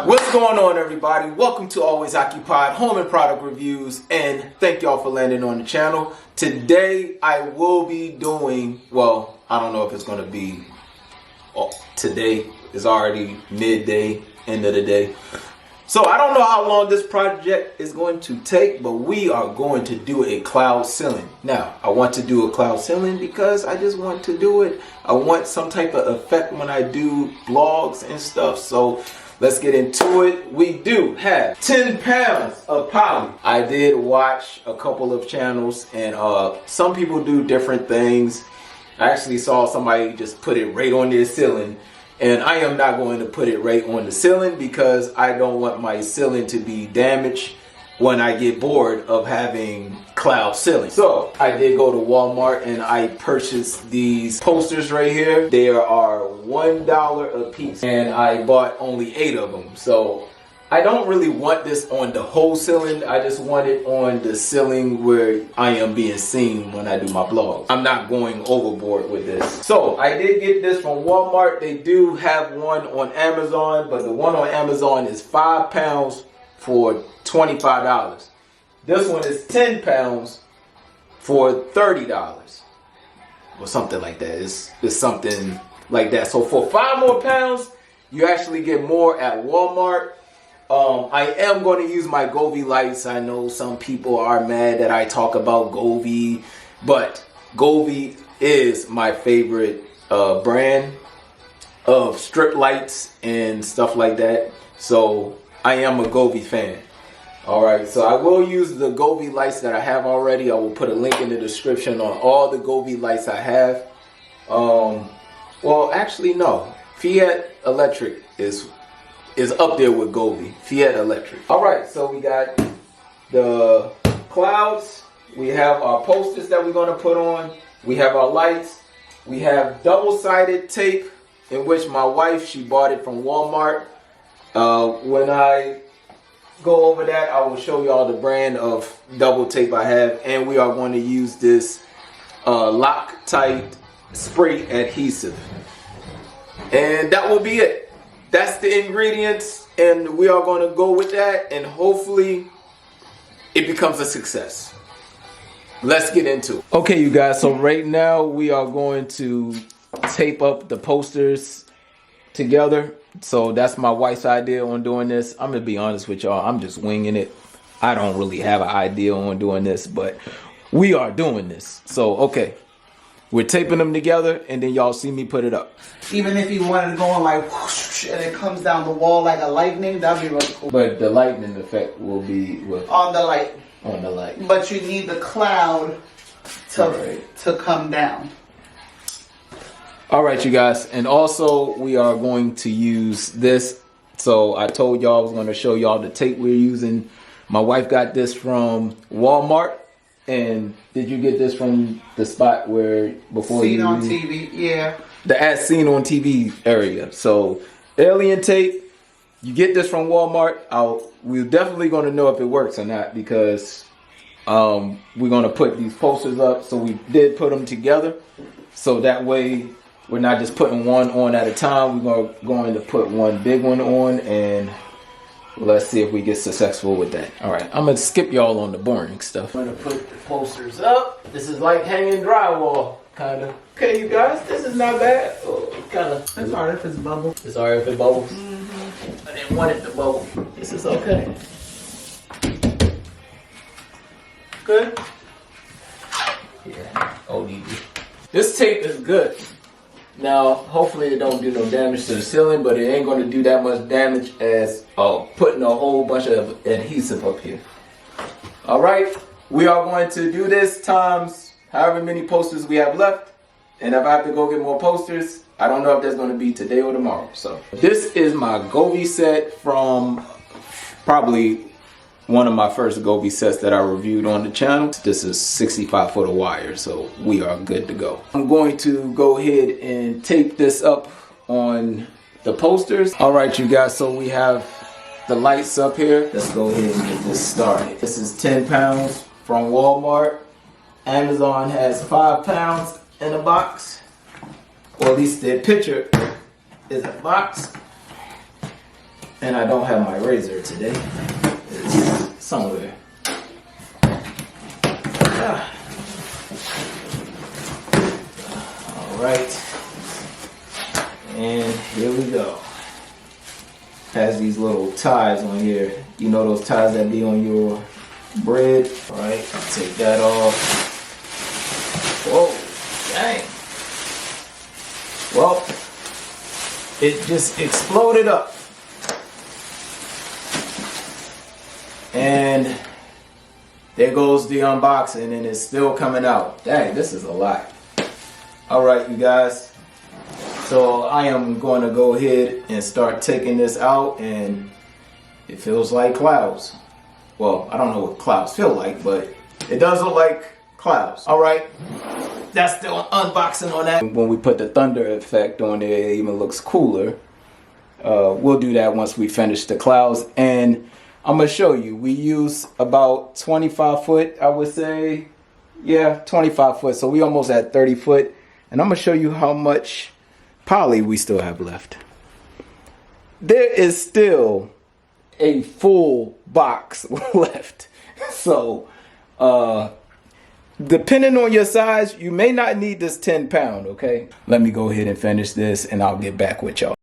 What's going on, everybody? Welcome to Always Occupied Home and Product Reviews, and thank y'all for landing on the channel. Today I will be doing, well, I don't know if it's going to be today. It's already midday, end of the day. So I don't know how long this project is going to take, but we are going to do a cloud ceiling. Now, I want to do a cloud ceiling because I just want to do it. I want some type of effect when I do vlogs and stuff. So let's get into it. We do have 10 pounds of poly. I did watch a couple of channels, and some people do different things. I actually saw somebody just put it right on their ceiling. And I am not going to put it right on the ceiling because I don't want my ceiling to be damaged when I get bored of having cloud ceiling. So I did go to Walmart and I purchased these posters right here. They are $1 a piece and I bought only 8 of them. So I don't really want this on the whole ceiling. I just want it on the ceiling where I am being seen when I do my vlogs. I'm not going overboard with this. So I did get this from Walmart. They do have one on Amazon, but the one on Amazon is 5 pounds for $25. This one is 10 pounds for $30 or something like that. It's something like that. So for 5 more pounds, you actually get more at Walmart. I am going to use my Govee lights. I know some people are mad that I talk about Govee, but Govee is my favorite brand of strip lights and stuff like that. So I am a Govee fan. Alright, so I will use the Govee lights that I have already. I will put a link in the description on all the Govee lights I have. Well, actually, no. Fiat Electric is up there with Govee. Fiat Electric. Alright, so we got the clouds. We have our posters that we're going to put on. We have our lights. We have double-sided tape, in which my wife, she bought it from Walmart. When I go over that, I will show y'all the brand of double tape I have. And we are going to use this Loctite spray adhesive. And that will be it. That's the ingredients, and we are going to go with that, and hopefully it becomes a success. Let's get into it. Okay, you guys, so right now we are going to tape up the posters together. So that's my wife's idea on doing this. I'm going to be honest with y'all. I'm just winging it. I don't really have an idea on doing this, but we are doing this. So, okay. We're taping them together, and then y'all see me put it up. Even if you wanted to go on like whoosh, and it comes down the wall like a lightning, that'd be really cool. But the lightning effect will be with on the light. On the light. But you need the cloud to come down. All right, you guys, and also we are going to use this. So I told y'all I was going to show y'all the tape we're using. My wife got this from Walmart. And did you get this from the spot where before Seen on TV, yeah. The as seen on TV area. So alien tape, you get this from Walmart. We're definitely going to know if it works or not because we're going to put these posters up. So we did put them together. So that way we're not just putting one on at a time. We're going to put one big one on, and let's see if we get successful with that. All right, I'm going to skip y'all on the boring stuff. I'm going to put the posters up. This is like hanging drywall, kind of. Okay, you guys, this is not bad. Oh, kind of. It's alright if it's bubble. It's alright if it bubbles. I didn't want it to bubble. This is okay. Good? Yeah, ODD. This tape is good. Now, hopefully it don't do no damage to the ceiling, but it ain't going to do that much damage as putting a whole bunch of adhesive up here. All right, we are going to do this times however many posters we have left. And if I have to go get more posters, I don't know if that's going to be today or tomorrow. So this is my Govee set from probably one of my first Govee sets that I reviewed on the channel. This is 65 foot of wire, so we are good to go. I'm going to go ahead and tape this up on the posters. All right, you guys, so we have the lights up here. Let's go ahead and get this started. This is 10 pounds from Walmart. Amazon has 5 pounds in a box, or at least their picture is a box. and I don't have my razor today. It's somewhere. All right, and here we go. Has these little ties on here. You know those ties that be on your bread? All right, take that off. Whoa, dang. Well, it just exploded up. And there goes the unboxing, and it's still coming out. Dang, this is a lot. All right, you guys. So I am going to go ahead and start taking this out, and it feels like clouds. Well, I don't know what clouds feel like, but it does look like clouds. All right, that's the unboxing on that. When we put the thunder effect on there, it even looks cooler. We'll do that once we finish the clouds, and I'm gonna show you. We use about 25 foot, I would say. Yeah, 25 foot. So we almost at 30 foot, and I'm gonna show you how much poly we still have left. There is still a full box left. So depending on your size, you may not need this 10 pound, okay? Let me go ahead and finish this, and I'll get back with y'all.